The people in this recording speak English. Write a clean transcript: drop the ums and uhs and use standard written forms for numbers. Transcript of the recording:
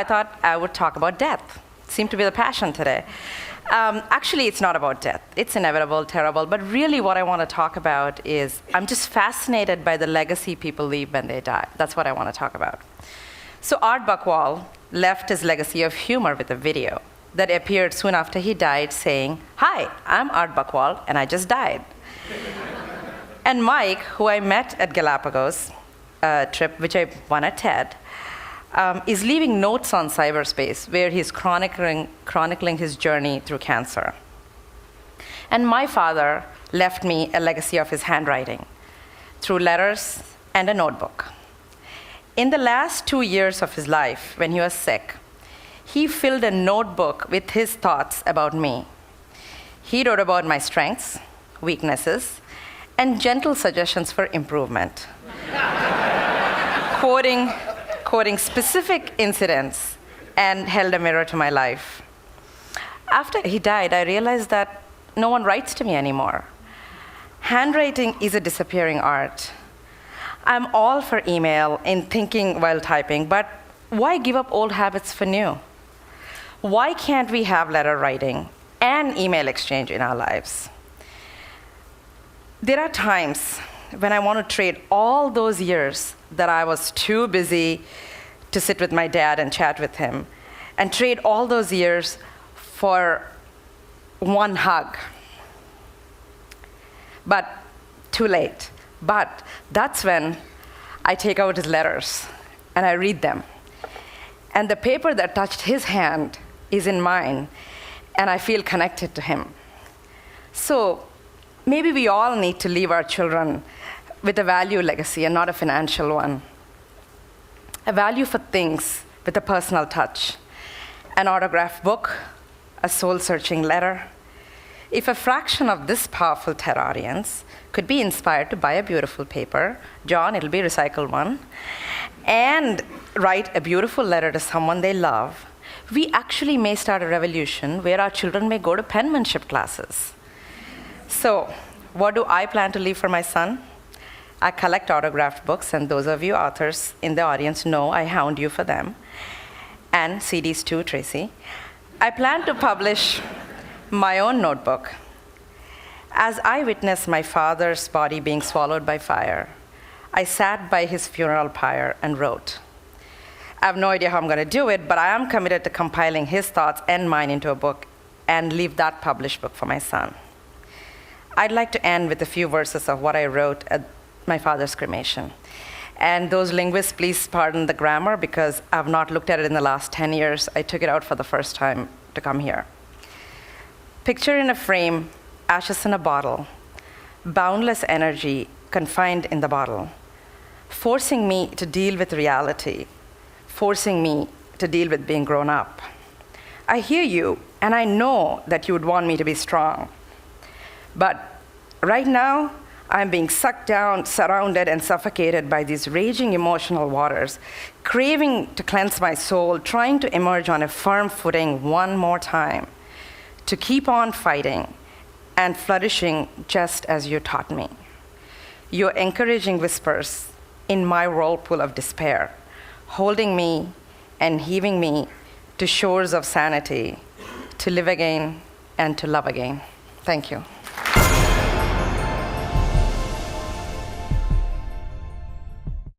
I thought I would talk about death. Seemed to be the passion today. Actually, it's not about death. It's inevitable, terrible, but really what I want to talk about is I'm just fascinated by the legacy people leave when they die. That's what I want to talk about. So Art Buchwald left his legacy of humor with a video that appeared soon after he died saying, "Hi, I'm Art Buchwald, and I just died." And Mike, who I met at Galapagos trip, which I won at TED, is leaving notes on cyberspace where he's chronicling his journey through cancer. And my father left me a legacy of his handwriting through letters and a notebook. In the last 2 years of his life, when he was sick, he filled a notebook with his thoughts about me. He wrote about my strengths, weaknesses, and gentle suggestions for improvement, quoting specific incidents, and held a mirror to my life. After he died, I realized that no one writes to me anymore. Handwriting is a disappearing art. I'm all for email and thinking while typing, but why give up old habits for new? Why can't we have letter writing and email exchange in our lives? There are times when I want to trade all those years that I was too busy to sit with my dad and chat with him, and trade all those years for one hug. But too late. But that's when I take out his letters and I read them. And the paper that touched his hand is in mine, and I feel connected to him. So maybe we all need to leave our children with a value legacy and not a financial one. A value for things with a personal touch. An autographed book, a soul-searching letter. If a fraction of this powerful TED audience could be inspired to buy a beautiful paper, John, it'll be a recycled one, and write a beautiful letter to someone they love, we actually may start a revolution where our children may go to penmanship classes. So, what do I plan to leave for my son? I collect autographed books, and those of you authors in the audience know I hound you for them. And CDs too, Tracy. I plan to publish my own notebook. As I witnessed my father's body being swallowed by fire, I sat by his funeral pyre and wrote. I have no idea how I'm going to do it, but I am committed to compiling his thoughts and mine into a book and leave that published book for my son. I'd like to end with a few verses of what I wrote at my father's cremation. And those linguists, please pardon the grammar because I've not looked at it in the last 10 years. I took it out for the first time to come here. Picture in a frame, ashes in a bottle, boundless energy confined in the bottle, forcing me to deal with reality, forcing me to deal with being grown up. I hear you, and I know that you would want me to be strong. But right now, I'm being sucked down, surrounded, and suffocated by these raging emotional waters, craving to cleanse my soul, trying to emerge on a firm footing one more time, to keep on fighting and flourishing just as you taught me. Your encouraging whispers in my whirlpool of despair, holding me and heaving me to shores of sanity, to live again and to love again. Thank you.